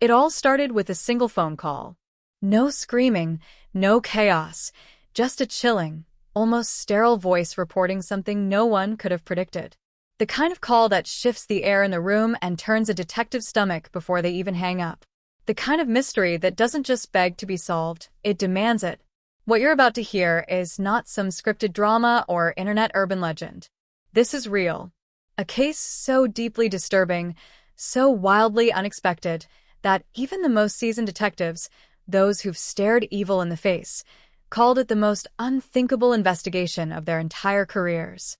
It all started with a single phone call. No screaming, no chaos, just a chilling, almost sterile voice reporting something no one could have predicted. The kind of call that shifts the air in the room and turns a detective's stomach before they even hang up. The kind of mystery that doesn't just beg to be solved, it demands it. What you're about to hear is not some scripted drama or internet urban legend. This is real. A case so deeply disturbing, so wildly unexpected, that even the most seasoned detectives, those who've stared evil in the face, called it the most unthinkable investigation of their entire careers.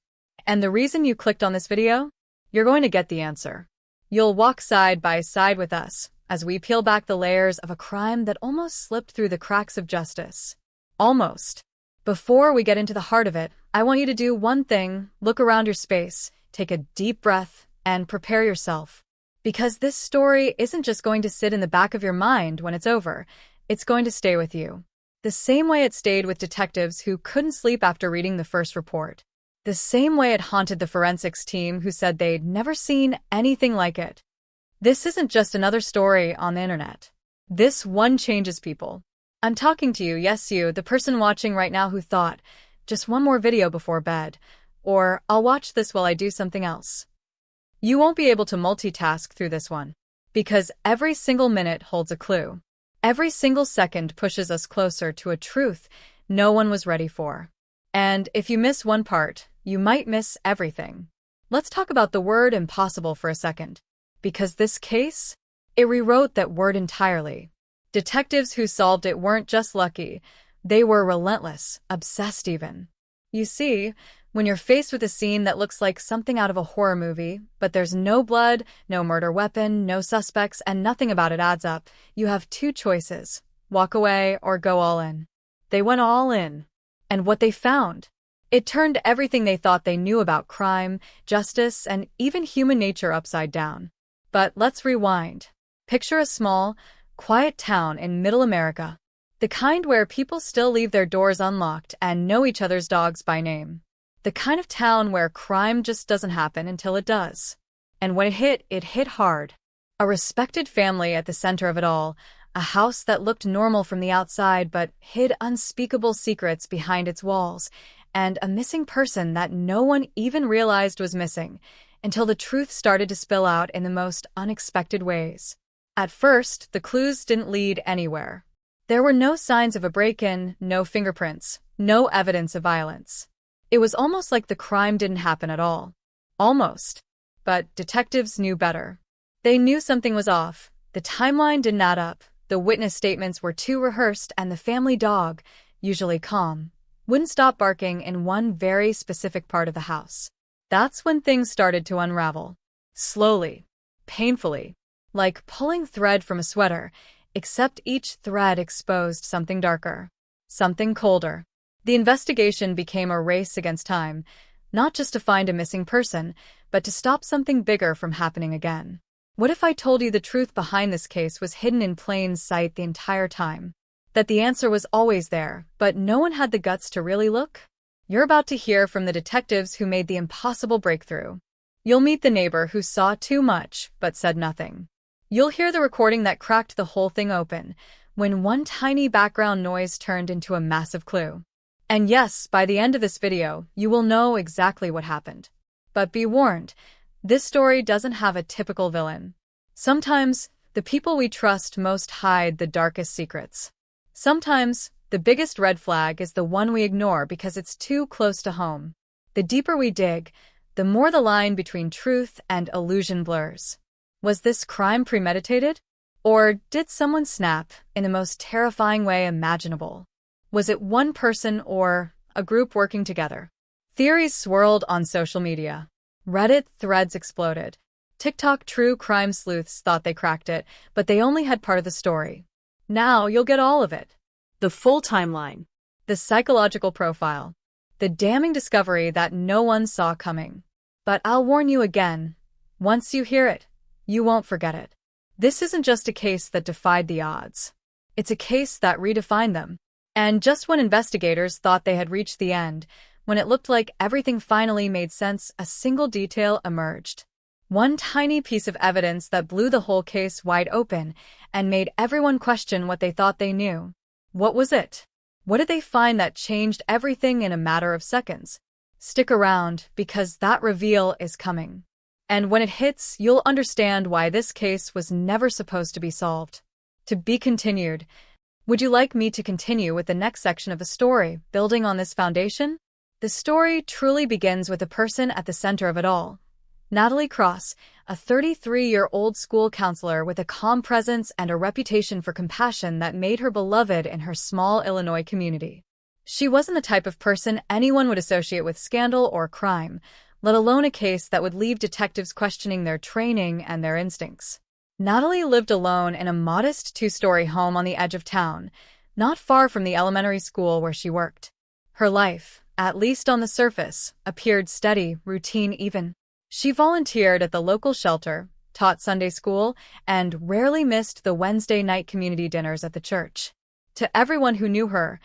And the reason you clicked on this video? You're going to get the answer. You'll walk side by side with us as we peel back the layers of a crime that almost slipped through the cracks of justice. Almost. Before we get into the heart of it, I want you to do one thing: look around your space, take a deep breath, and prepare yourself. Because this story isn't just going to sit in the back of your mind when it's over, it's going to stay with you. The same way it stayed with detectives who couldn't sleep after reading the first report. The same way it haunted the forensics team who said they'd never seen anything like it. This isn't just another story on the internet. This one changes people. I'm talking to you, yes you, the person watching right now who thought, just one more video before bed, or I'll watch this while I do something else. You won't be able to multitask through this one, because every single minute holds a clue. Every single second pushes us closer to a truth no one was ready for. And if you miss one part, you might miss everything. Let's talk about the word impossible for a second. Because this case, it rewrote that word entirely. Detectives who solved it weren't just lucky, they were relentless, obsessed even. You see, when you're faced with a scene that looks like something out of a horror movie, but there's no blood, no murder weapon, no suspects, and nothing about it adds up, you have two choices: walk away or go all in. They went all in. And what they found? It turned everything they thought they knew about crime, justice, and even human nature upside down. But let's rewind. Picture a small, quiet town in Middle America. The kind where people still leave their doors unlocked and know each other's dogs by name. The kind of town where crime just doesn't happen until it does. And when it hit hard. A respected family at the center of it all, a house that looked normal from the outside but hid unspeakable secrets behind its walls, and a missing person that no one even realized was missing, until the truth started to spill out in the most unexpected ways. At first, the clues didn't lead anywhere. There were no signs of a break-in, no fingerprints, no evidence of violence. It was almost like the crime didn't happen at all. Almost. But detectives knew better. They knew something was off. The timeline didn't add up. The witness statements were too rehearsed, and the family dog, usually calm, wouldn't stop barking in one very specific part of the house. That's when things started to unravel. Slowly. Painfully. Like pulling thread from a sweater, except each thread exposed something darker. Something colder. The investigation became a race against time, not just to find a missing person, but to stop something bigger from happening again. What if I told you the truth behind this case was hidden in plain sight the entire time? That the answer was always there, but no one had the guts to really look? You're about to hear from the detectives who made the impossible breakthrough. You'll meet the neighbor who saw too much, but said nothing. You'll hear the recording that cracked the whole thing open, when one tiny background noise turned into a massive clue. And yes, by the end of this video, you will know exactly what happened. But be warned, this story doesn't have a typical villain. Sometimes, the people we trust most hide the darkest secrets. Sometimes, the biggest red flag is the one we ignore because it's too close to home. The deeper we dig, the more the line between truth and illusion blurs. Was this crime premeditated? Or did someone snap in the most terrifying way imaginable? Was it one person or a group working together? Theories swirled on social media. Reddit threads exploded. TikTok true crime sleuths thought they cracked it, but they only had part of the story. Now you'll get all of it. The full timeline. The psychological profile. The damning discovery that no one saw coming. But I'll warn you again, once you hear it, you won't forget it. This isn't just a case that defied the odds. It's a case that redefined them. And just when investigators thought they had reached the end, when it looked like everything finally made sense, a single detail emerged. One tiny piece of evidence that blew the whole case wide open, and made everyone question what they thought they knew. What was it? What did they find that changed everything in a matter of seconds? Stick around, because that reveal is coming. And when it hits, you'll understand why this case was never supposed to be solved. To be continued. Would you like me to continue with the next section of the story, building on this foundation? The story truly begins with the person at the center of it all. Natalie Cross, a 33-year-old school counselor with a calm presence and a reputation for compassion that made her beloved in her small Illinois community. She wasn't the type of person anyone would associate with scandal or crime, let alone a case that would leave detectives questioning their training and their instincts. Natalie lived alone in a modest 2-story home on the edge of town, not far from the elementary school where she worked. Her life, at least on the surface, appeared steady, routine even. She volunteered at the local shelter, taught Sunday school, and rarely missed the Wednesday night community dinners at the church. To everyone who knew her,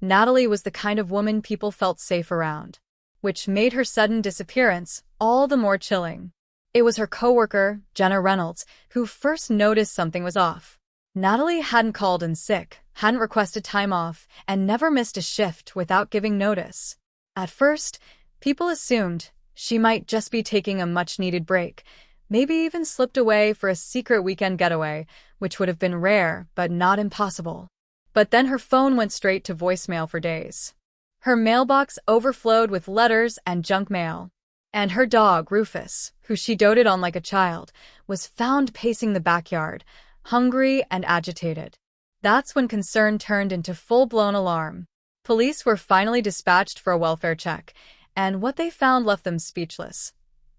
Natalie was the kind of woman people felt safe around, which made her sudden disappearance all the more chilling. It was her coworker, Jenna Reynolds, who first noticed something was off. Natalie hadn't called in sick, hadn't requested time off, and never missed a shift without giving notice. At first, people assumed she might just be taking a much-needed break, maybe even slipped away for a secret weekend getaway, which would have been rare but not impossible. But then her phone went straight to voicemail for days. Her mailbox overflowed with letters and junk mail. And her dog, Rufus, who she doted on like a child, was found pacing the backyard, hungry and agitated. That's when concern turned into full-blown alarm. Police were finally dispatched for a welfare check, and what they found left them speechless.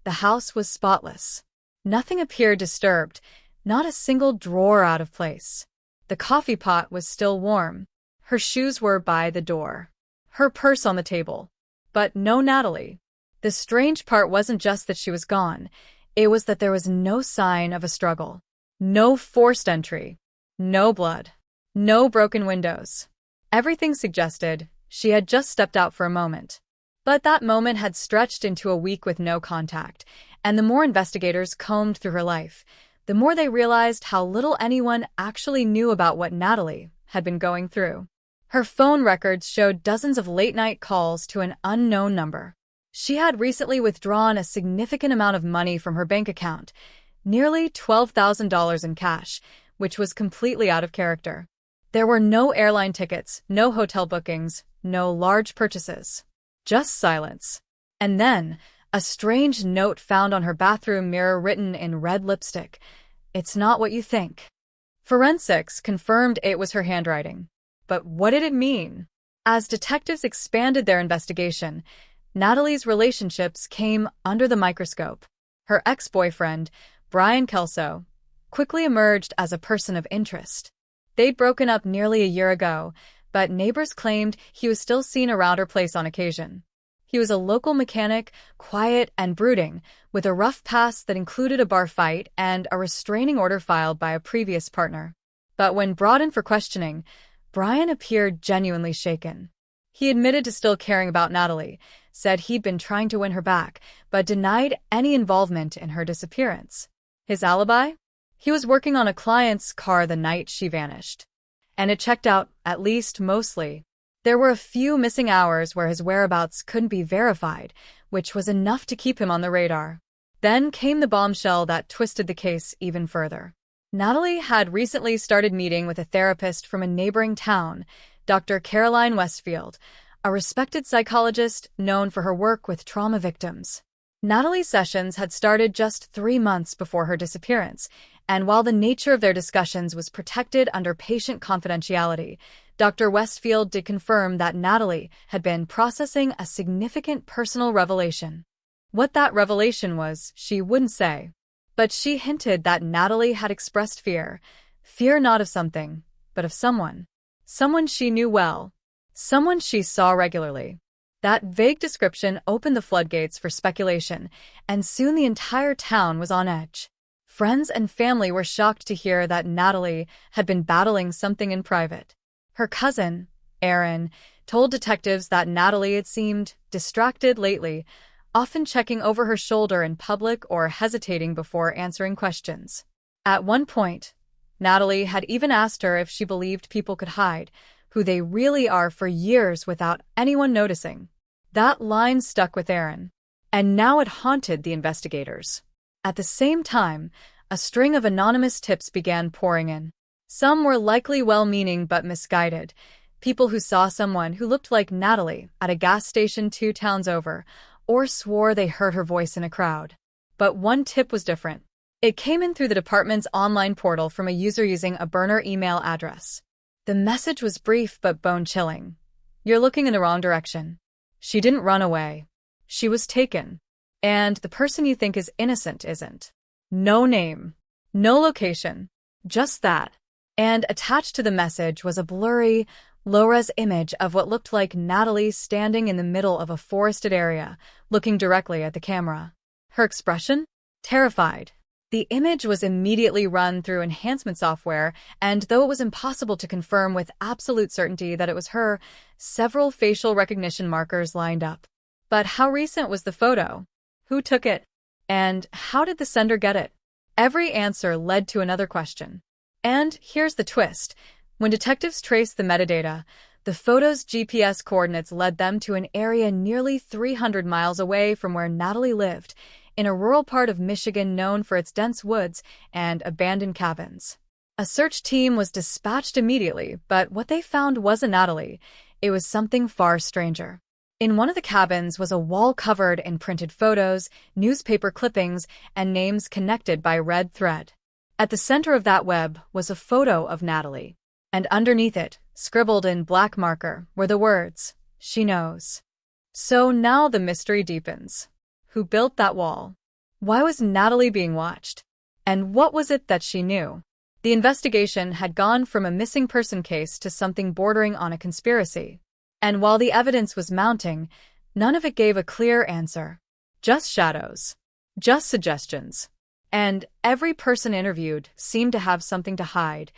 The house was spotless. Nothing appeared disturbed, not a single drawer out of place. The coffee pot was still warm. Her shoes were by the door. Her purse on the table. But no Natalie. The strange part wasn't just that she was gone, it was that there was no sign of a struggle. No forced entry. No blood. No broken windows. Everything suggested she had just stepped out for a moment. But that moment had stretched into a week with no contact, and the more investigators combed through her life, the more they realized how little anyone actually knew about what Natalie had been going through. Her phone records showed dozens of late-night calls to an unknown number. She had recently withdrawn a significant amount of money from her bank account, nearly $12,000 in cash, which was completely out of character. There were no airline tickets, no hotel bookings, no large purchases. Just silence. And then, a strange note found on her bathroom mirror written in red lipstick. "It's not what you think." Forensics confirmed it was her handwriting. But what did it mean? As detectives expanded their investigation, Natalie's relationships came under the microscope. Her ex-boyfriend, Brian Kelso, quickly emerged as a person of interest. They'd broken up nearly a year ago, but neighbors claimed he was still seen around her place on occasion. He was a local mechanic, quiet and brooding, with a rough past that included a bar fight and a restraining order filed by a previous partner. But when brought in for questioning, Brian appeared genuinely shaken. He admitted to still caring about Natalie, said he'd been trying to win her back, but denied any involvement in her disappearance. His alibi? He was working on a client's car the night she vanished. And it checked out, at least mostly. There were a few missing hours where his whereabouts couldn't be verified, which was enough to keep him on the radar. Then came the bombshell that twisted the case even further. Natalie had recently started meeting with a therapist from a neighboring town, Dr. Caroline Westfield, a respected psychologist known for her work with trauma victims. Natalie's sessions had started just 3 months before her disappearance, and while the nature of their discussions was protected under patient confidentiality, Dr. Westfield did confirm that Natalie had been processing a significant personal revelation. What that revelation was, she wouldn't say. But she hinted that Natalie had expressed fear not of something, but of someone. Someone she knew well. Someone she saw regularly. That vague description opened the floodgates for speculation, and soon the entire town was on edge. Friends and family were shocked to hear that Natalie had been battling something in private. Her cousin, Erin, told detectives that Natalie had seemed distracted lately, often checking over her shoulder in public or hesitating before answering questions. At one point, Natalie had even asked her if she believed people could hide who they really are for years without anyone noticing. That line stuck with Aaron, and now it haunted the investigators. At the same time, a string of anonymous tips began pouring in. Some were likely well-meaning but misguided. People who saw someone who looked like Natalie at a gas station 2 towns over, or swore they heard her voice in a crowd. But one tip was different. It came in through the department's online portal from a user using a burner email address. The message was brief but bone-chilling. "You're looking in the wrong direction. She didn't run away. She was taken. And the person you think is innocent isn't. No name. No location. Just that." And attached to the message was a blurry, low-res image of what looked like Natalie standing in the middle of a forested area, looking directly at the camera. Her expression? Terrified. The image was immediately run through enhancement software, and though it was impossible to confirm with absolute certainty that it was her, several facial recognition markers lined up. But how recent was the photo? Who took it? And how did the sender get it? Every answer led to another question. And here's the twist. When detectives traced the metadata, the photo's GPS coordinates led them to an area nearly 300 miles away from where Natalie lived, in a rural part of Michigan known for its dense woods and abandoned cabins. A search team was dispatched immediately, but what they found wasn't Natalie. It was something far stranger. In one of the cabins was a wall covered in printed photos, newspaper clippings, and names connected by red thread. At the center of that web was a photo of Natalie, and underneath it, scribbled in black marker, were the words, "She knows." So now the mystery deepens. Who built that wall? Why was Natalie being watched? And what was it that she knew? The investigation had gone from a missing person case to something bordering on a conspiracy. And while the evidence was mounting, none of it gave a clear answer. Just shadows. Just suggestions. And every person interviewed seemed to have something to hide,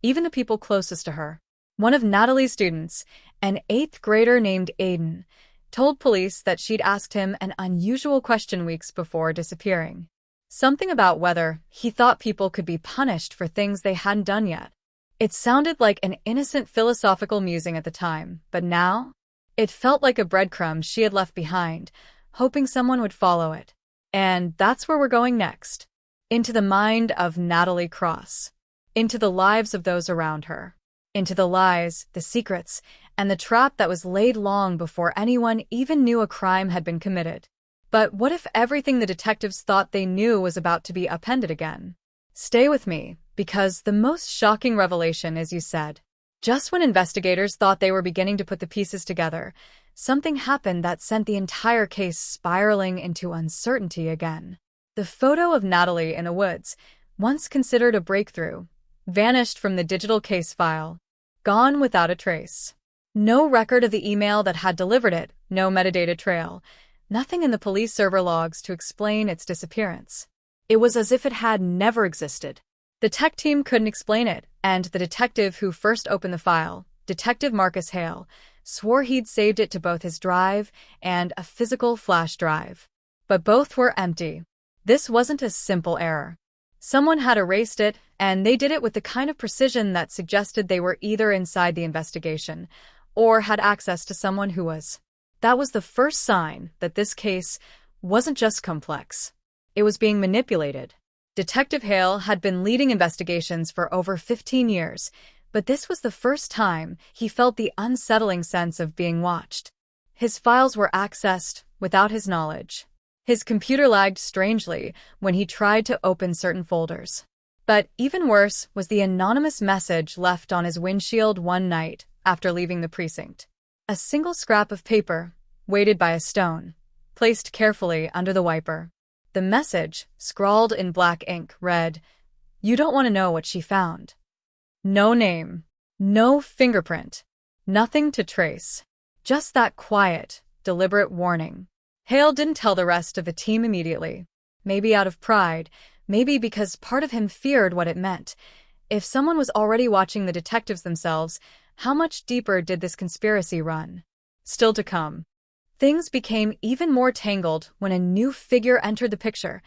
even the people closest to her. One of Natalie's students, an 8th grader named Aiden, told police that she'd asked him an unusual question weeks before disappearing. Something about whether he thought people could be punished for things they hadn't done yet. It sounded like an innocent philosophical musing at the time, but now? It felt like a breadcrumb she had left behind, hoping someone would follow it. And that's where we're going next. Into the mind of Natalie Cross. Into the lives of those around her. Into the lies, the secrets, and the trap that was laid long before anyone even knew a crime had been committed. But what if everything the detectives thought they knew was about to be upended again? Stay with me, because the most shocking revelation, as you said, just when investigators thought they were beginning to put the pieces together, something happened that sent the entire case spiraling into uncertainty again. The photo of Natalie in the woods, once considered a breakthrough, vanished from the digital case file, gone without a trace. No record of the email that had delivered it, no metadata trail, nothing in the police server logs to explain its disappearance. It was as if it had never existed. The tech team couldn't explain it, and the detective who first opened the file, Detective Marcus Hale, swore he'd saved it to both his drive and a physical flash drive. But both were empty. This wasn't a simple error. Someone had erased it, and they did it with the kind of precision that suggested they were either inside the investigation or had access to someone who was. That was the first sign that this case wasn't just complex. It was being manipulated. Detective Hale had been leading investigations for over 15 years, but this was the first time he felt the unsettling sense of being watched. His files were accessed without his knowledge. His computer lagged strangely when he tried to open certain folders. But even worse was the anonymous message left on his windshield one night after leaving the precinct. A single scrap of paper, weighted by a stone, placed carefully under the wiper. The message, scrawled in black ink, read, "You don't want to know what she found." No name, no fingerprint, nothing to trace. Just that quiet, deliberate warning. Hale didn't tell the rest of the team immediately. Maybe out of pride, maybe because part of him feared what it meant. If someone was already watching the detectives themselves, how much deeper did this conspiracy run? Still to come. Things became even more tangled when a new figure entered the picture.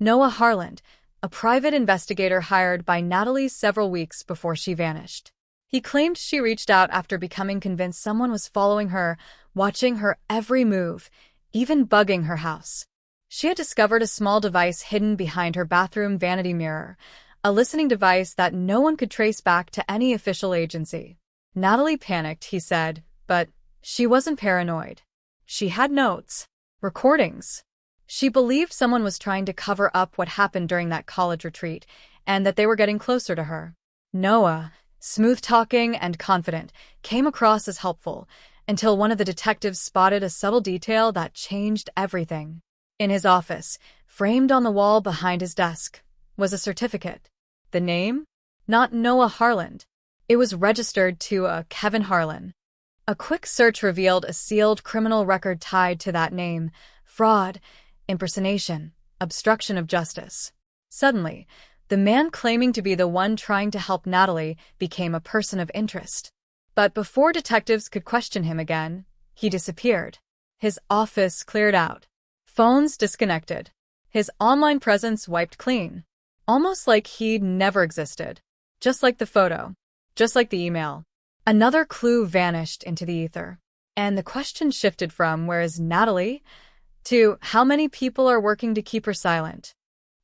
Noah Harland, a private investigator hired by Natalie several weeks before she vanished. He claimed she reached out after becoming convinced someone was following her, watching her every move, even bugging her house. She had discovered a small device hidden behind her bathroom vanity mirror, a listening device that no one could trace back to any official agency. Natalie panicked, he said, but she wasn't paranoid. She had notes, recordings. She believed someone was trying to cover up what happened during that college retreat, and that they were getting closer to her. Noah, smooth-talking and confident, came across as helpful, until one of the detectives spotted a subtle detail that changed everything. In his office, framed on the wall behind his desk, was a certificate. The name? Not Noah Harland. It was registered to a Kevin Harlan. A quick search revealed a sealed criminal record tied to that name: fraud, impersonation, obstruction of justice. Suddenly, the man claiming to be the one trying to help Natalie became a person of interest. But before detectives could question him again, he disappeared. His office cleared out. Phones disconnected. His online presence wiped clean. Almost like he'd never existed. Just like the photo. Just like the email. Another clue vanished into the ether. And the question shifted from "where is Natalie?" to "how many people are working to keep her silent?"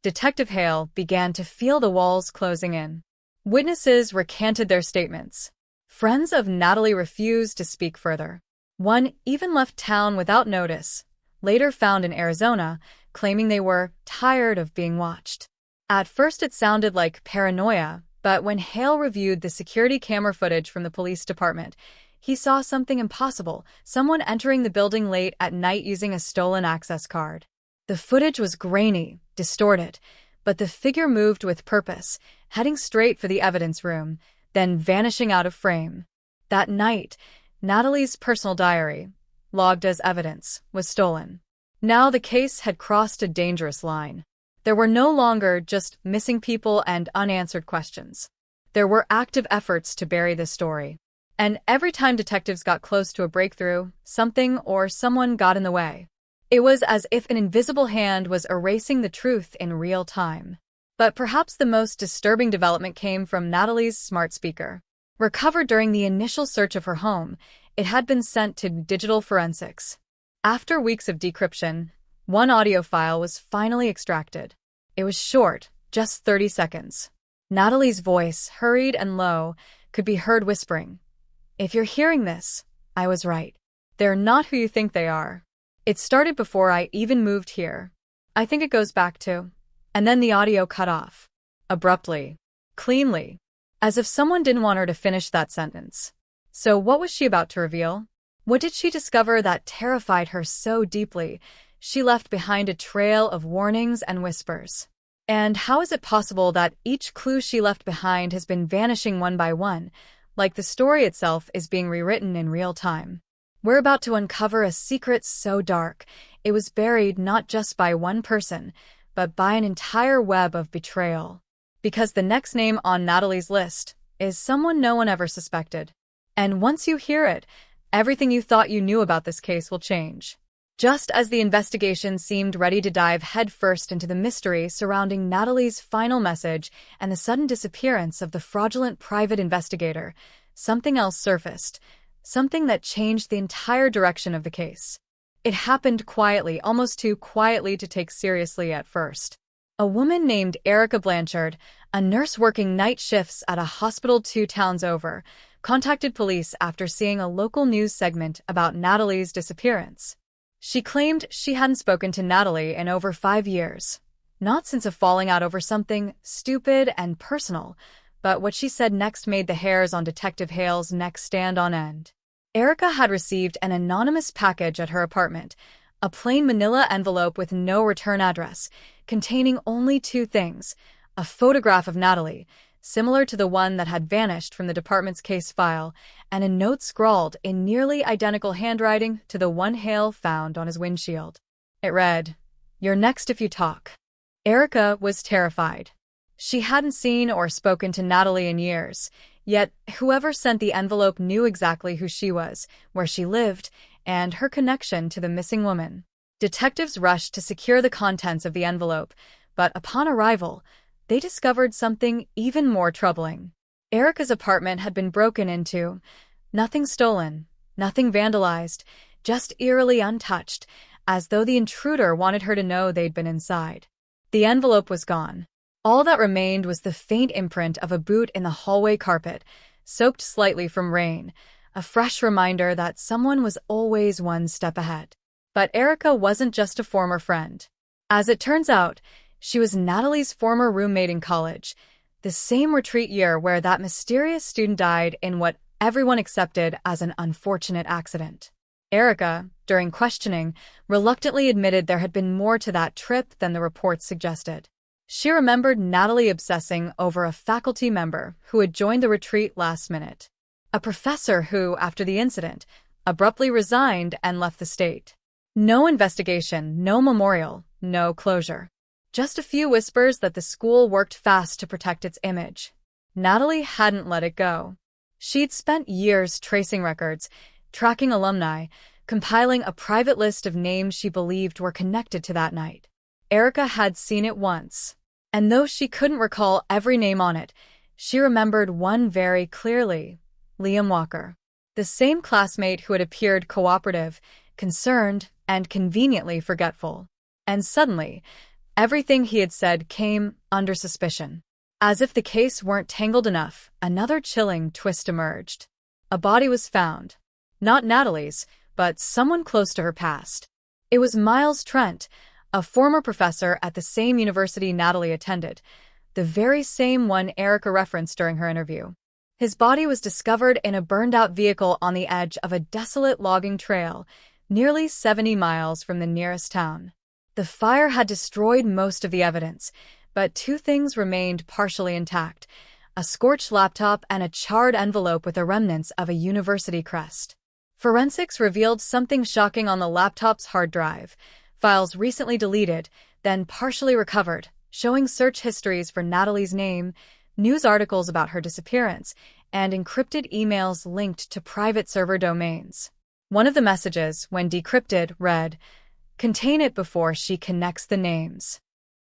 Detective Hale began to feel the walls closing in. Witnesses recanted their statements. Friends of Natalie refused to speak further. One even left town without notice, later found in Arizona, claiming they were tired of being watched. At first it sounded like paranoia, but when Hale reviewed the security camera footage from the police department, he saw something impossible: someone entering the building late at night using a stolen access card. The footage was grainy, distorted, but the figure moved with purpose, heading straight for the evidence room, then vanishing out of frame. That night, Natalie's personal diary, logged as evidence, was stolen. Now the case had crossed a dangerous line. There were no longer just missing people and unanswered questions. There were active efforts to bury the story. And every time detectives got close to a breakthrough, something or someone got in the way. It was as if an invisible hand was erasing the truth in real time. But perhaps the most disturbing development came from Natalie's smart speaker. Recovered during the initial search of her home, it had been sent to digital forensics. After weeks of decryption, one audio file was finally extracted. It was short, just 30 seconds. Natalie's voice, hurried and low, could be heard whispering, "If you're hearing this, I was right. They're not who you think they are. It started before I even moved here. I think it goes back to..." And then the audio cut off. Abruptly. Cleanly. As if someone didn't want her to finish that sentence. So what was she about to reveal? What did she discover that terrified her so deeply she left behind a trail of warnings and whispers? And how is it possible that each clue she left behind has been vanishing one by one, like the story itself is being rewritten in real time? We're about to uncover a secret so dark, it was buried not just by one person, but by an entire web of betrayal. Because the next name on Natalie's list is someone no one ever suspected. And once you hear it, everything you thought you knew about this case will change. Just as the investigation seemed ready to dive headfirst into the mystery surrounding Natalie's final message and the sudden disappearance of the fraudulent private investigator, something else surfaced, something that changed the entire direction of the case. It happened quietly, almost too quietly to take seriously at first. A woman named Erica Blanchard, a nurse working night shifts at a hospital 2 towns over, contacted police after seeing a local news segment about Natalie's disappearance. She claimed she hadn't spoken to Natalie in over 5 years. Not since a falling out over something stupid and personal, but what she said next made the hairs on Detective Hale's neck stand on end. Erica had received an anonymous package at her apartment, a plain manila envelope with no return address, containing only 2 things: a photograph of Natalie, similar to the one that had vanished from the department's case file, and a note scrawled in nearly identical handwriting to the one Hale found on his windshield. It read, "You're next if you talk." Erica was terrified. She hadn't seen or spoken to Natalie in years, yet whoever sent the envelope knew exactly who she was, where she lived, and her connection to the missing woman. Detectives rushed to secure the contents of the envelope, but upon arrival, they discovered something even more troubling. Erica's apartment had been broken into. Nothing stolen, nothing vandalized, just eerily untouched, as though the intruder wanted her to know they'd been inside. The envelope was gone. All that remained was the faint imprint of a boot in the hallway carpet, soaked slightly from rain, a fresh reminder that someone was always one step ahead. But Erica wasn't just a former friend. As it turns out, she was Natalie's former roommate in college, the same retreat year where that mysterious student died in what everyone accepted as an unfortunate accident. Erica, during questioning, reluctantly admitted there had been more to that trip than the reports suggested. She remembered Natalie obsessing over a faculty member who had joined the retreat last minute. A professor who, after the incident, abruptly resigned and left the state. No investigation, no memorial, no closure. Just a few whispers that the school worked fast to protect its image. Natalie hadn't let it go. She'd spent years tracing records, tracking alumni, compiling a private list of names she believed were connected to that night. Erica had seen it once, and though she couldn't recall every name on it, she remembered one very clearly: Liam Walker. The same classmate who had appeared cooperative, concerned, and conveniently forgetful. And suddenly, everything he had said came under suspicion. As if the case weren't tangled enough, another chilling twist emerged. A body was found. Not Natalie's, but someone close to her past. It was Miles Trent, a former professor at the same university Natalie attended, the very same one Erica referenced during her interview. His body was discovered in a burned-out vehicle on the edge of a desolate logging trail, nearly 70 miles from the nearest town. The fire had destroyed most of the evidence, but two things remained partially intact: a scorched laptop and a charred envelope with the remnants of a university crest. Forensics revealed something shocking on the laptop's hard drive: files recently deleted, then partially recovered, showing search histories for Natalie's name, news articles about her disappearance, and encrypted emails linked to private server domains. One of the messages, when decrypted, read, "Contain it before she connects the names."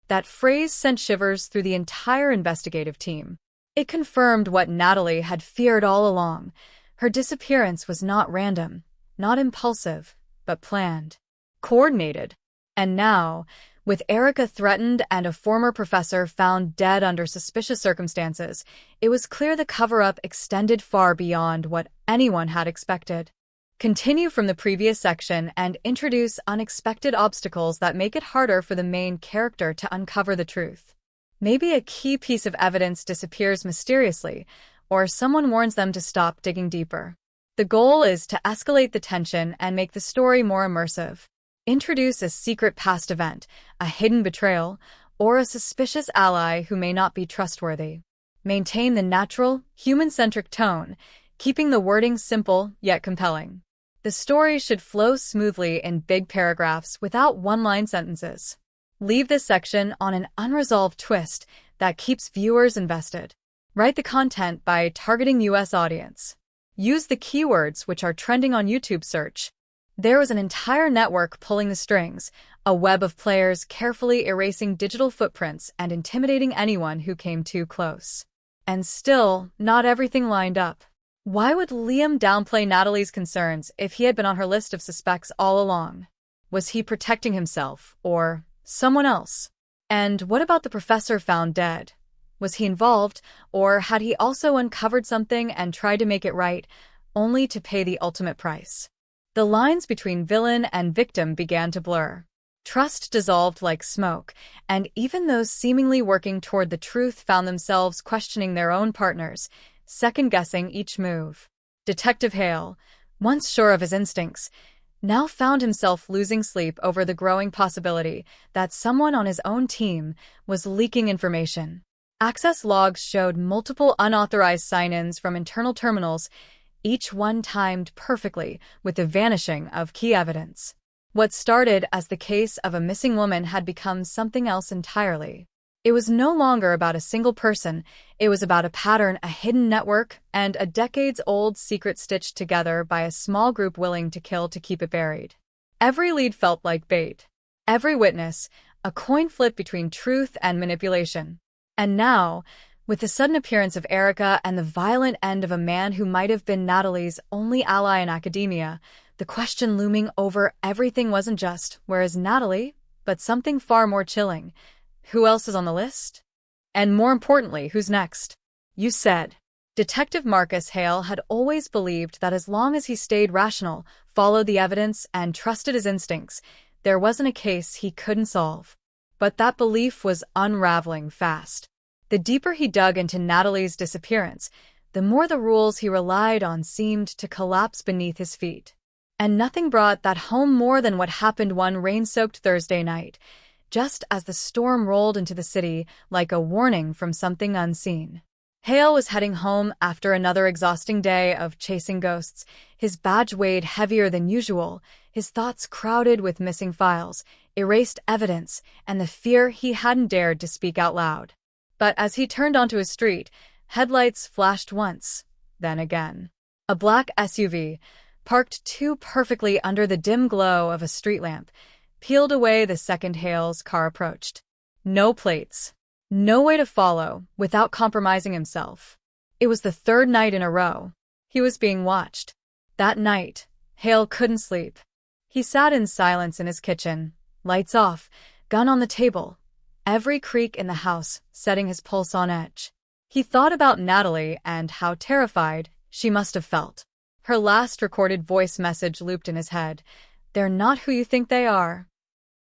That phrase sent shivers through the entire investigative team. It confirmed what Natalie had feared all along. Her disappearance was not random, not impulsive, but planned, coordinated. And now, with Erica threatened and a former professor found dead under suspicious circumstances, it was clear the cover-up extended far beyond what anyone had expected. Continue from the previous section and introduce unexpected obstacles that make it harder for the main character to uncover the truth. Maybe a key piece of evidence disappears mysteriously, or someone warns them to stop digging deeper. The goal is to escalate the tension and make the story more immersive. Introduce a secret past event, a hidden betrayal, or a suspicious ally who may not be trustworthy. Maintain the natural, human-centric tone, keeping the wording simple yet compelling. The story should flow smoothly in big paragraphs without one-line sentences. Leave this section on an unresolved twist that keeps viewers invested. Write the content by targeting US audience. Use the keywords which are trending on YouTube search. There was an entire network pulling the strings, a web of players carefully erasing digital footprints and intimidating anyone who came too close. And still, not everything lined up. Why would Liam downplay Natalie's concerns if he had been on her list of suspects all along? Was he protecting himself, or someone else? And what about the professor found dead? Was he involved, or had he also uncovered something and tried to make it right, only to pay the ultimate price? The lines between villain and victim began to blur. Trust dissolved like smoke, and even those seemingly working toward the truth found themselves questioning their own partners, second-guessing each move. Detective Hale, once sure of his instincts, now found himself losing sleep over the growing possibility that someone on his own team was leaking information. Access logs showed multiple unauthorized sign-ins from internal terminals, each one timed perfectly with the vanishing of key evidence. What started as the case of a missing woman had become something else entirely. It was no longer about a single person, it was about a pattern, a hidden network, and a decades-old secret stitched together by a small group willing to kill to keep it buried. Every lead felt like bait. Every witness, a coin flip between truth and manipulation. And now, with the sudden appearance of Erica and the violent end of a man who might have been Natalie's only ally in academia, the question looming over everything wasn't just, where is Natalie, but something far more chilling. Who else is on the list? And more importantly, who's next? You said. Detective Marcus Hale had always believed that as long as he stayed rational, followed the evidence, and trusted his instincts, there wasn't a case he couldn't solve. But that belief was unraveling fast. The deeper he dug into Natalie's disappearance, the more the rules he relied on seemed to collapse beneath his feet. And nothing brought that home more than what happened one rain-soaked Thursday night, just as the storm rolled into the city like a warning from something unseen. Hale was heading home after another exhausting day of chasing ghosts, his badge weighed heavier than usual, his thoughts crowded with missing files, erased evidence, and the fear he hadn't dared to speak out loud. But as he turned onto his street, headlights flashed once, then again. A black SUV, parked too perfectly under the dim glow of a street lamp, peeled away the second Hale's car approached. No plates. No way to follow without compromising himself. It was the third night in a row. He was being watched. That night, Hale couldn't sleep. He sat in silence in his kitchen, lights off, gun on the table, every creak in the house setting his pulse on edge. He thought about Natalie and how terrified she must have felt. Her last recorded voice message looped in his head. They're not who you think they are.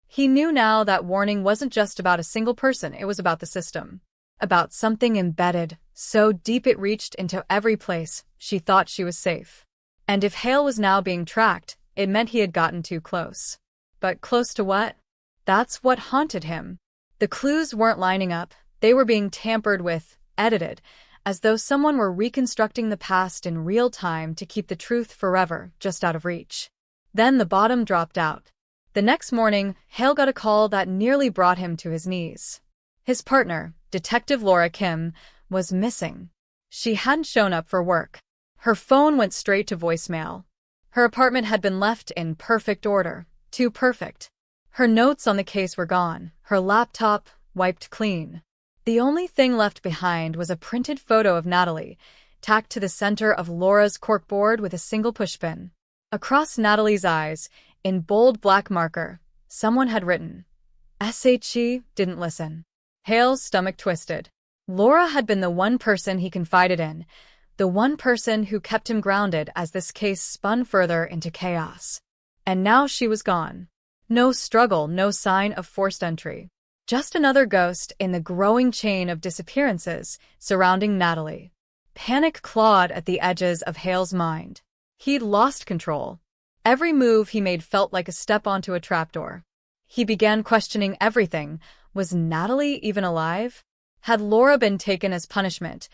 He knew now that warning wasn't just about a single person, it was about the system. About something embedded, so deep it reached into every place she thought she was safe. And if Hale was now being tracked, it meant he had gotten too close. But close to what? That's what haunted him. The clues weren't lining up, they were being tampered with, edited, as though someone were reconstructing the past in real time to keep the truth forever just out of reach. Then the bottom dropped out. The next morning, Hale got a call that nearly brought him to his knees. His partner, Detective Laura Kim, was missing. She hadn't shown up for work. Her phone went straight to voicemail. Her apartment had been left in perfect order, too perfect. Her notes on the case were gone, her laptop wiped clean. The only thing left behind was a printed photo of Natalie, tacked to the center of Laura's corkboard with a single pushpin. Across Natalie's eyes, in bold black marker, someone had written, "SHE didn't listen." Hale's stomach twisted. Laura had been the one person he confided in, the one person who kept him grounded as this case spun further into chaos. And now she was gone. No struggle, no sign of forced entry. Just another ghost in the growing chain of disappearances surrounding Natalie. Panic clawed at the edges of Hale's mind. He'd lost control. Every move he made felt like a step onto a trapdoor. He began questioning everything. Was Natalie even alive? Had Laura been taken as punishment?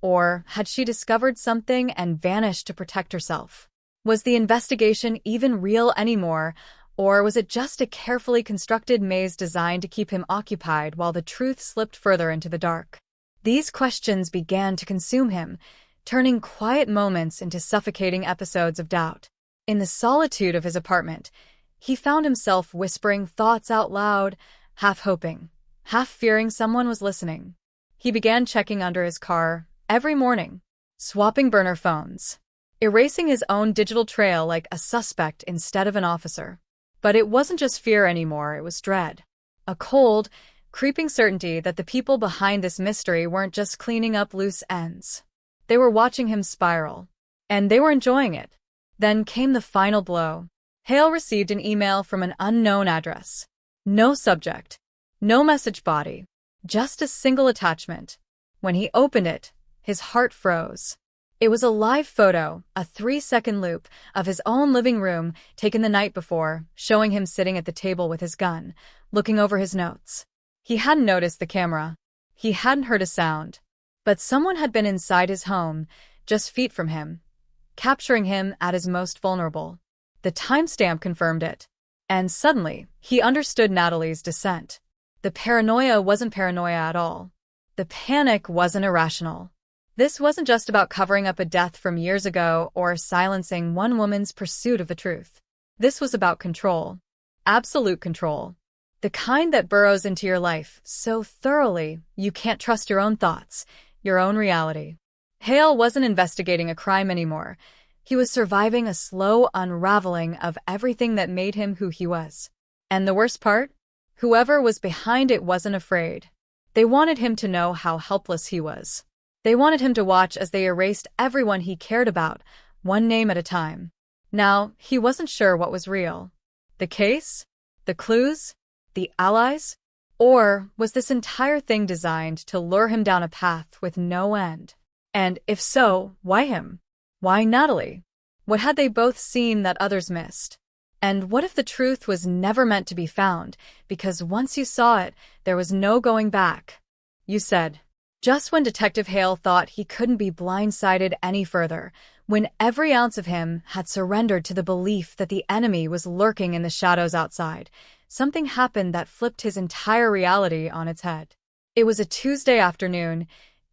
Or had she discovered something and vanished to protect herself? Was the investigation even real anymore? Or was it just a carefully constructed maze designed to keep him occupied while the truth slipped further into the dark? These questions began to consume him, turning quiet moments into suffocating episodes of doubt. In the solitude of his apartment, he found himself whispering thoughts out loud, half hoping, half fearing someone was listening. He began checking under his car every morning, swapping burner phones, erasing his own digital trail like a suspect instead of an officer. But it wasn't just fear anymore, it was dread. A cold, creeping certainty that the people behind this mystery weren't just cleaning up loose ends. They were watching him spiral. And they were enjoying it. Then came the final blow. Hale received an email from an unknown address. No subject. No message body. Just a single attachment. When he opened it, his heart froze. It was a live photo, a 3-second loop, of his own living room taken the night before, showing him sitting at the table with his gun, looking over his notes. He hadn't noticed the camera. He hadn't heard a sound. But someone had been inside his home, just feet from him, capturing him at his most vulnerable. The timestamp confirmed it. And suddenly, he understood Natalie's descent. The paranoia wasn't paranoia at all. The panic wasn't irrational. This wasn't just about covering up a death from years ago or silencing one woman's pursuit of the truth. This was about control. Absolute control. The kind that burrows into your life so thoroughly you can't trust your own thoughts, your own reality. Hale wasn't investigating a crime anymore. He was surviving a slow unraveling of everything that made him who he was. And the worst part? Whoever was behind it wasn't afraid. They wanted him to know how helpless he was. They wanted him to watch as they erased everyone he cared about, one name at a time. Now, he wasn't sure what was real. The case? The clues? The allies? Or was this entire thing designed to lure him down a path with no end? And if so, why him? Why Natalie? What had they both seen that others missed? And what if the truth was never meant to be found, because once you saw it, there was no going back? You said. Just when Detective Hale thought he couldn't be blindsided any further, when every ounce of him had surrendered to the belief that the enemy was lurking in the shadows outside, something happened that flipped his entire reality on its head. It was a Tuesday afternoon,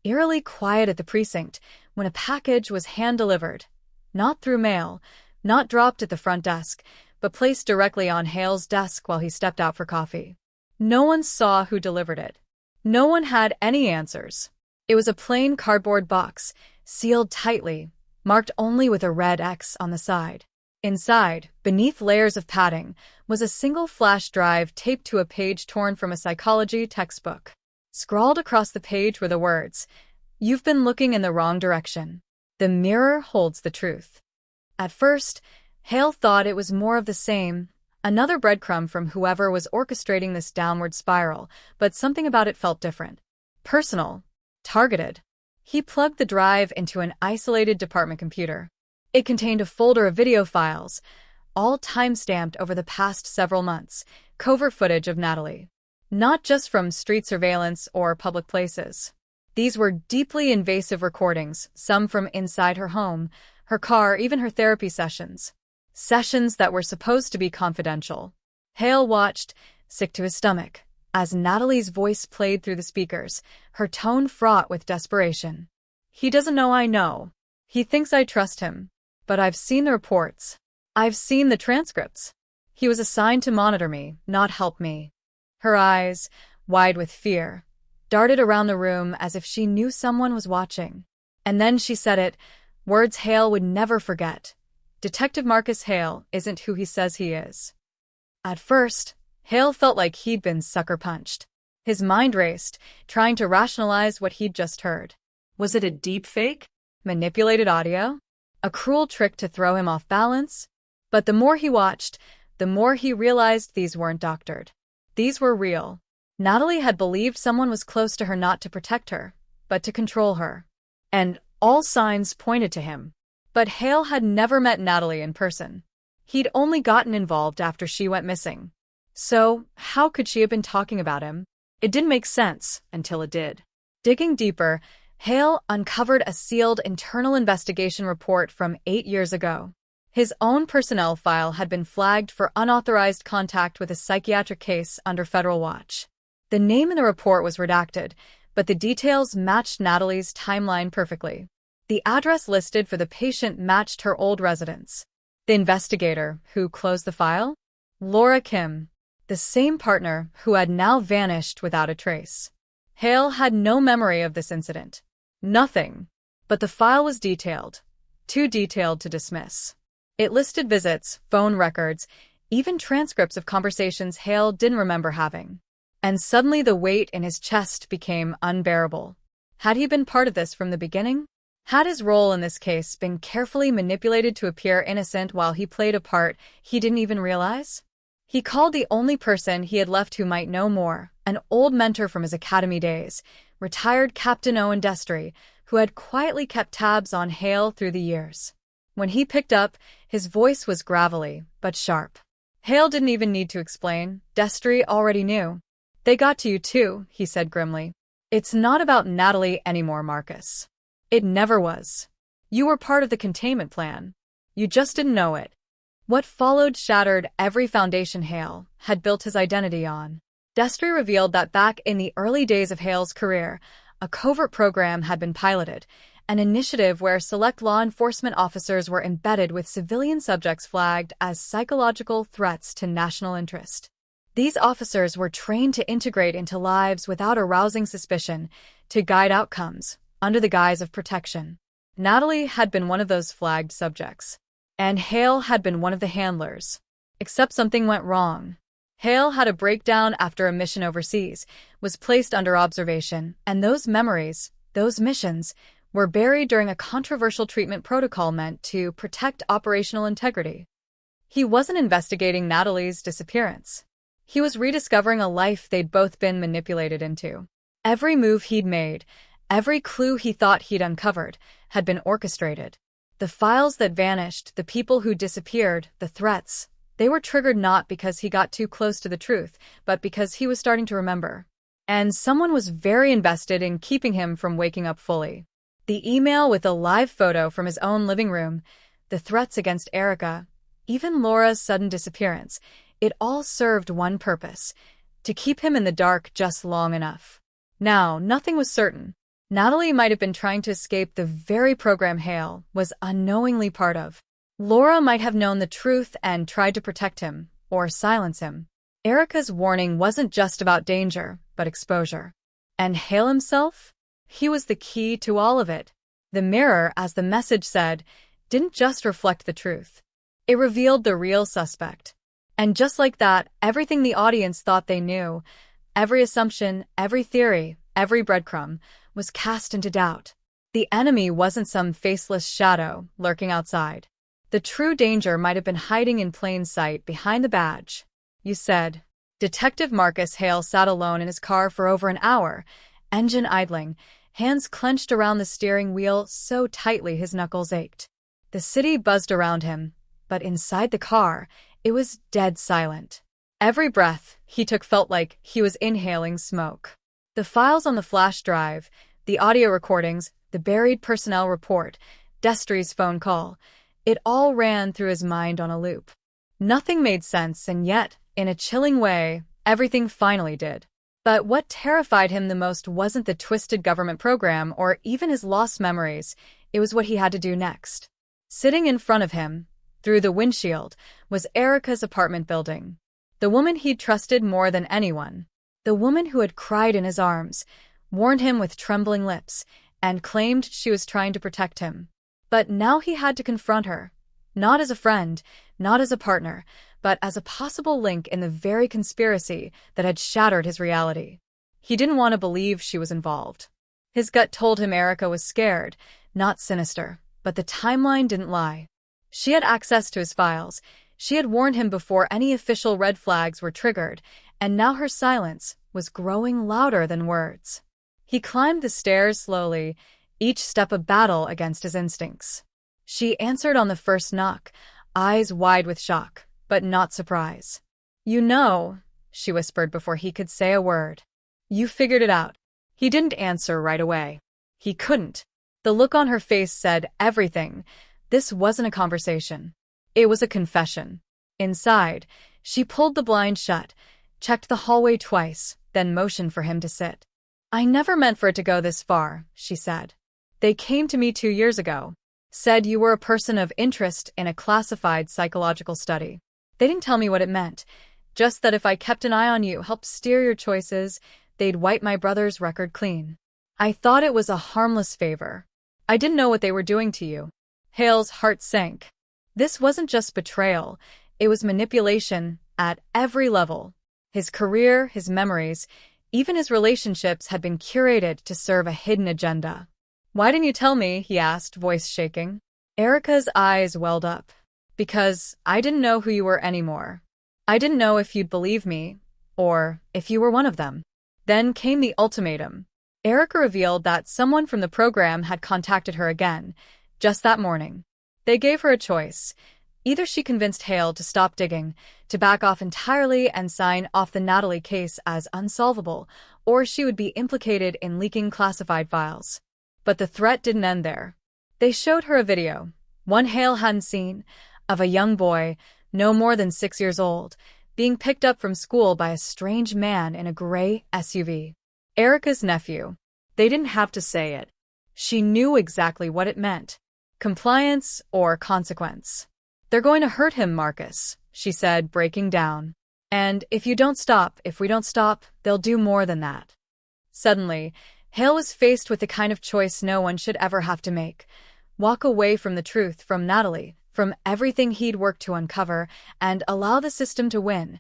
eerily quiet at the precinct, when a package was hand-delivered. Not through mail, not dropped at the front desk, but placed directly on Hale's desk while he stepped out for coffee. No one saw who delivered it. No one had any answers. It was a plain cardboard box, sealed tightly, marked only with a red X on the side. Inside, beneath layers of padding, was a single flash drive taped to a page torn from a psychology textbook. Scrawled across the page were the words, "You've been looking in the wrong direction. The mirror holds the truth." At first, Hale thought it was more of the same, another breadcrumb from whoever was orchestrating this downward spiral, but something about it felt different. Personal. Targeted. He plugged the drive into an isolated department computer. It contained a folder of video files, all time-stamped over the past several months, covert footage of Natalie. Not just from street surveillance or public places. These were deeply invasive recordings, some from inside her home, her car, even her therapy sessions. Sessions that were supposed to be confidential. Hale watched, sick to his stomach, as Natalie's voice played through the speakers, her tone fraught with desperation. "He doesn't know I know. He thinks I trust him. But I've seen the reports. I've seen the transcripts. He was assigned to monitor me, not help me." Her eyes, wide with fear, darted around the room as if she knew someone was watching. And then she said it, words Hale would never forget. "Detective Marcus Hale isn't who he says he is." At first, Hale felt like he'd been sucker-punched. His mind raced, trying to rationalize what he'd just heard. Was it a deep fake? Manipulated audio? A cruel trick to throw him off balance? But the more he watched, the more he realized these weren't doctored. These were real. Natalie had believed someone was close to her not to protect her, but to control her. And all signs pointed to him. But Hale had never met Natalie in person. He'd only gotten involved after she went missing. So, how could she have been talking about him? It didn't make sense until it did. Digging deeper, Hale uncovered a sealed internal investigation report from 8 years ago. His own personnel file had been flagged for unauthorized contact with a psychiatric case under federal watch. The name in the report was redacted, but the details matched Natalie's timeline perfectly. The address listed for the patient matched her old residence. The investigator who closed the file? Laura Kim, the same partner who had now vanished without a trace. Hale had no memory of this incident. Nothing. But the file was detailed. Too detailed to dismiss. It listed visits, phone records, even transcripts of conversations Hale didn't remember having. And suddenly the weight in his chest became unbearable. Had he been part of this from the beginning? Had his role in this case been carefully manipulated to appear innocent while he played a part he didn't even realize? He called the only person he had left who might know more, an old mentor from his academy days, retired Captain Owen Destry, who had quietly kept tabs on Hale through the years. When he picked up, his voice was gravelly, but sharp. Hale didn't even need to explain. Destry already knew. "They got to you too," he said grimly. "It's not about Natalie anymore, Marcus. It never was. You were part of the containment plan. You just didn't know it." What followed shattered every foundation Hale had built his identity on. Destry revealed that back in the early days of Hale's career, a covert program had been piloted, an initiative where select law enforcement officers were embedded with civilian subjects flagged as psychological threats to national interest. These officers were trained to integrate into lives without arousing suspicion, to guide outcomes, under the guise of protection. Natalie had been one of those flagged subjects, and Hale had been one of the handlers. Except something went wrong. Hale had a breakdown after a mission overseas, was placed under observation, and those memories, those missions, were buried during a controversial treatment protocol meant to protect operational integrity. He wasn't investigating Natalie's disappearance. He was rediscovering a life they'd both been manipulated into. Every move he'd made, every clue he thought he'd uncovered, had been orchestrated. The files that vanished, the people who disappeared, the threats, they were triggered not because he got too close to the truth, but because he was starting to remember. And someone was very invested in keeping him from waking up fully. The email with a live photo from his own living room, the threats against Erica, even Laura's sudden disappearance, it all served one purpose: to keep him in the dark just long enough. Now, nothing was certain. Natalie might have been trying to escape the very program Hale was unknowingly part of. Laura might have known the truth and tried to protect him, or silence him. Erica's warning wasn't just about danger, but exposure. And Hale himself? He was the key to all of it. The mirror, as the message said, didn't just reflect the truth. It revealed the real suspect. And just like that, everything the audience thought they knew, every assumption, every theory, every breadcrumb, was cast into doubt. The enemy wasn't some faceless shadow lurking outside. The true danger might have been hiding in plain sight behind the badge. You said. Detective Marcus Hale sat alone in his car for over an hour, engine idling, hands clenched around the steering wheel so tightly his knuckles ached. The city buzzed around him, but inside the car, it was dead silent. Every breath he took felt like he was inhaling smoke. The files on the flash drive, the audio recordings, the buried personnel report, Destry's phone call, it all ran through his mind on a loop. Nothing made sense, and yet, in a chilling way, everything finally did. But what terrified him the most wasn't the twisted government program or even his lost memories, it was what he had to do next. Sitting in front of him, through the windshield, was Erica's apartment building. The woman he'd trusted more than anyone. The woman who had cried in his arms, warned him with trembling lips, and claimed she was trying to protect him. But now he had to confront her. Not as a friend, not as a partner, but as a possible link in the very conspiracy that had shattered his reality. He didn't want to believe she was involved. His gut told him Erica was scared, not sinister, but the timeline didn't lie. She had access to his files. She had warned him before any official red flags were triggered, and now her silence was growing louder than words. He climbed the stairs slowly, each step a battle against his instincts. She answered on the first knock, eyes wide with shock, but not surprise. "You know," she whispered before he could say a word. "You figured it out." He didn't answer right away. He couldn't. The look on her face said everything. This wasn't a conversation. It was a confession. Inside, she pulled the blind shut, checked the hallway twice, then motioned for him to sit. "I never meant for it to go this far," she said. "They came to me 2 years ago. Said you were a person of interest in a classified psychological study. They didn't tell me what it meant, just that if I kept an eye on you, helped steer your choices, they'd wipe my brother's record clean. I thought it was a harmless favor. I didn't know what they were doing to you." Hale's heart sank. This wasn't just betrayal, it was manipulation at every level. His career, his memories, even his relationships had been curated to serve a hidden agenda. "Why didn't you tell me?" he asked, voice shaking. Erica's eyes welled up. "Because I didn't know who you were anymore. I didn't know if you'd believe me, or if you were one of them." Then came the ultimatum. Erica revealed that someone from the program had contacted her again, just that morning. They gave her a choice. Either she convinced Hale to stop digging, to back off entirely and sign off the Natalie case as unsolvable, or she would be implicated in leaking classified files. But the threat didn't end there. They showed her a video, one Hale hadn't seen, of a young boy, no more than 6 years old, being picked up from school by a strange man in a gray SUV. Erica's nephew. They didn't have to say it. She knew exactly what it meant. Compliance or consequence. "They're going to hurt him, Marcus," she said, breaking down. And if we don't stop, they'll do more than that. Suddenly, Hale was faced with the kind of choice no one should ever have to make. Walk away from the truth, from Natalie, from everything he'd worked to uncover, and allow the system to win.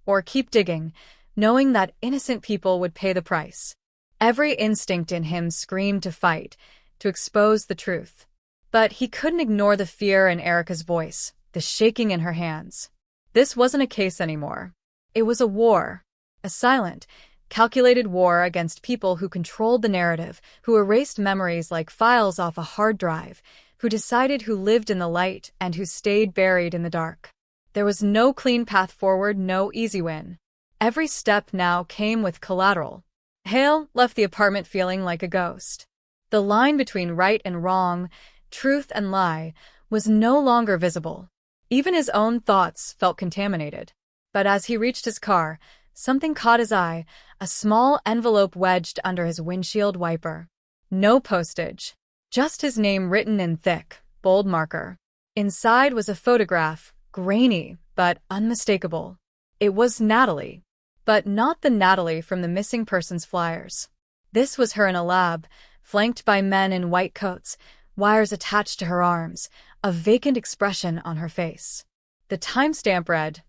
Or keep digging, knowing that innocent people would pay the price. Every instinct in him screamed to fight, to expose the truth. But he couldn't ignore the fear in Erica's voice, the shaking in her hands. This wasn't a case anymore. It was a war. A silent, calculated war against people who controlled the narrative, who erased memories like files off a hard drive, who decided who lived in the light and who stayed buried in the dark. There was no clean path forward, no easy win. Every step now came with collateral. Hale left the apartment feeling like a ghost. The line between right and wrong, truth and lie, was no longer visible. Even his own thoughts felt contaminated. But as he reached his car, something caught his eye, a small envelope wedged under his windshield wiper. No postage. Just his name written in thick, bold marker. Inside was a photograph, grainy, but unmistakable. It was Natalie. But not the Natalie from the missing persons flyers. This was her in a lab, flanked by men in white coats, wires attached to her arms, a vacant expression on her face. The timestamp read,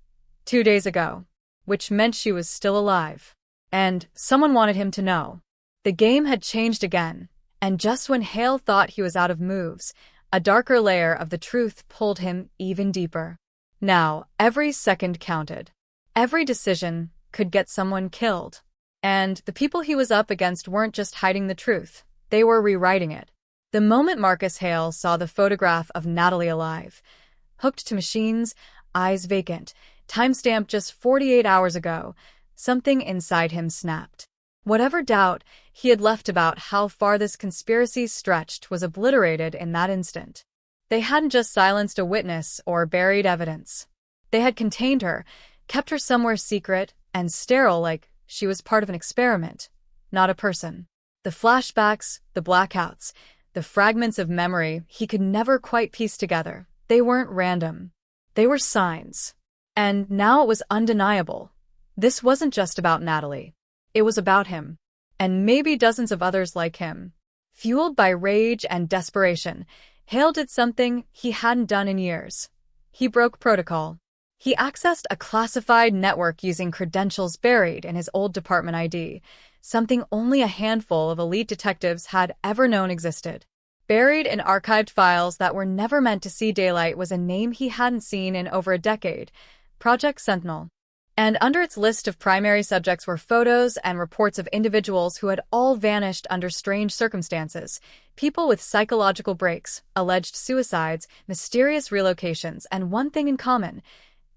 2 days ago, which meant she was still alive. And someone wanted him to know. The game had changed again, and just when Hale thought he was out of moves, a darker layer of the truth pulled him even deeper. Now, every second counted. Every decision could get someone killed. And the people he was up against weren't just hiding the truth, they were rewriting it. The moment Marcus Hale saw the photograph of Natalie alive, hooked to machines, eyes vacant, timestamped just 48 hours ago, something inside him snapped. Whatever doubt he had left about how far this conspiracy stretched was obliterated in that instant. They hadn't just silenced a witness or buried evidence. They had contained her, kept her somewhere secret and sterile, like she was part of an experiment, not a person. The flashbacks, the blackouts, the fragments of memory he could never quite piece together, they weren't random. They were signs. And now it was undeniable. This wasn't just about Natalie. It was about him. And maybe dozens of others like him. Fueled by rage and desperation, Hale did something he hadn't done in years. He broke protocol. He accessed a classified network using credentials buried in his old department ID, something only a handful of elite detectives had ever known existed. Buried in archived files that were never meant to see daylight was a name he hadn't seen in over a decade, Project Sentinel. And under its list of primary subjects were photos and reports of individuals who had all vanished under strange circumstances, people with psychological breaks, alleged suicides, mysterious relocations, and one thing in common: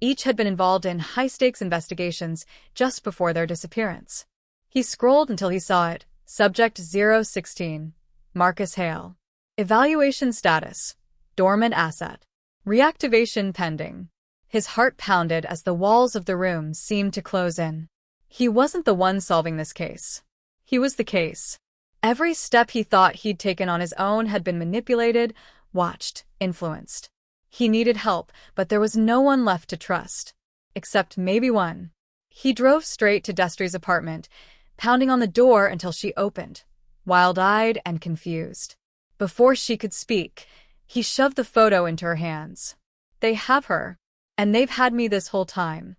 each had been involved in high-stakes investigations just before their disappearance. He scrolled until he saw it. Subject 016. Marcus Hale. Evaluation status. Dormant asset. Reactivation pending. His heart pounded as the walls of the room seemed to close in. He wasn't the one solving this case. He was the case. Every step he thought he'd taken on his own had been manipulated, watched, influenced. He needed help, but there was no one left to trust. Except maybe one. He drove straight to Destry's apartment, pounding on the door until she opened, wild-eyed and confused. Before she could speak, he shoved the photo into her hands. They have her. And they've had me this whole time.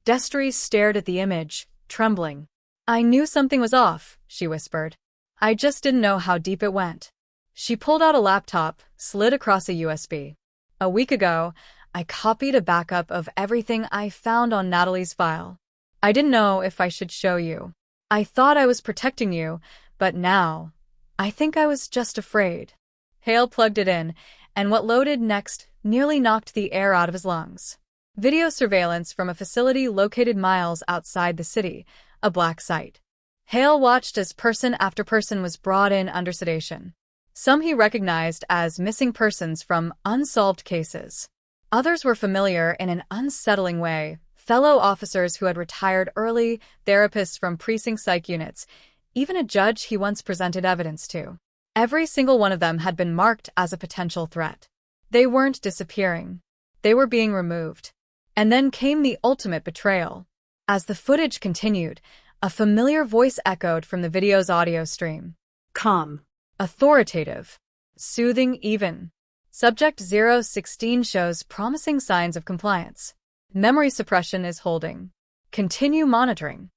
Destry stared at the image, trembling. I knew something was off, she whispered. I just didn't know how deep it went. She pulled out a laptop, slid across a USB. A week ago, I copied a backup of everything I found on Natalie's file. I didn't know if I should show you. I thought I was protecting you, but now, I think I was just afraid. Hale plugged it in, and what loaded next nearly knocked the air out of his lungs. Video surveillance from a facility located miles outside the city, a black site. Hale watched as person after person was brought in under sedation. Some he recognized as missing persons from unsolved cases. Others were familiar in an unsettling way, fellow officers who had retired early, therapists from precinct psych units, even a judge he once presented evidence to. Every single one of them had been marked as a potential threat. They weren't disappearing. They were being removed. And then came the ultimate betrayal. As the footage continued, a familiar voice echoed from the video's audio stream. Calm. Authoritative. Soothing even. Subject 016 shows promising signs of compliance. Memory suppression is holding. Continue monitoring.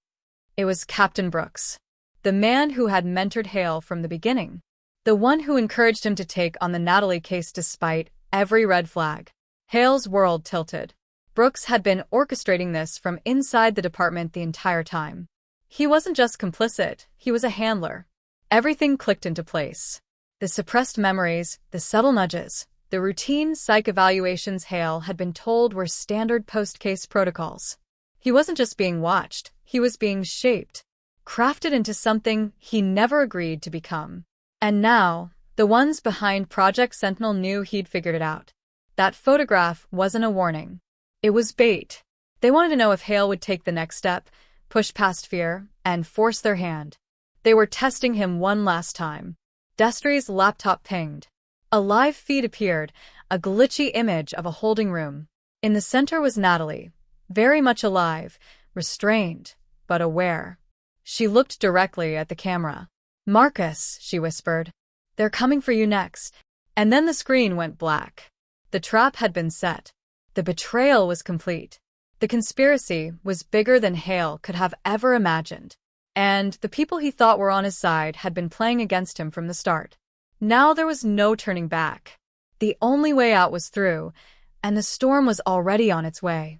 It was Captain Brooks, the man who had mentored Hale from the beginning, the one who encouraged him to take on the Natalie case despite every red flag. Hale's world tilted. Brooks had been orchestrating this from inside the department the entire time. He wasn't just complicit, he was a handler. Everything clicked into place. The suppressed memories, the subtle nudges, the routine psych evaluations Hale had been told were standard post-case protocols. He wasn't just being watched, he was being shaped, crafted into something he never agreed to become. And now, the ones behind Project Sentinel knew he'd figured it out. That photograph wasn't a warning. It was bait. They wanted to know if Hale would take the next step, push past fear, and force their hand. They were testing him one last time. Destry's laptop pinged. A live feed appeared, a glitchy image of a holding room. In the center was Natalie, very much alive, restrained, but aware. She looked directly at the camera. "Marcus," she whispered. "They're coming for you next." And then the screen went black. The trap had been set. The betrayal was complete. The conspiracy was bigger than Hale could have ever imagined. And the people he thought were on his side had been playing against him from the start. Now there was no turning back. The only way out was through, and the storm was already on its way.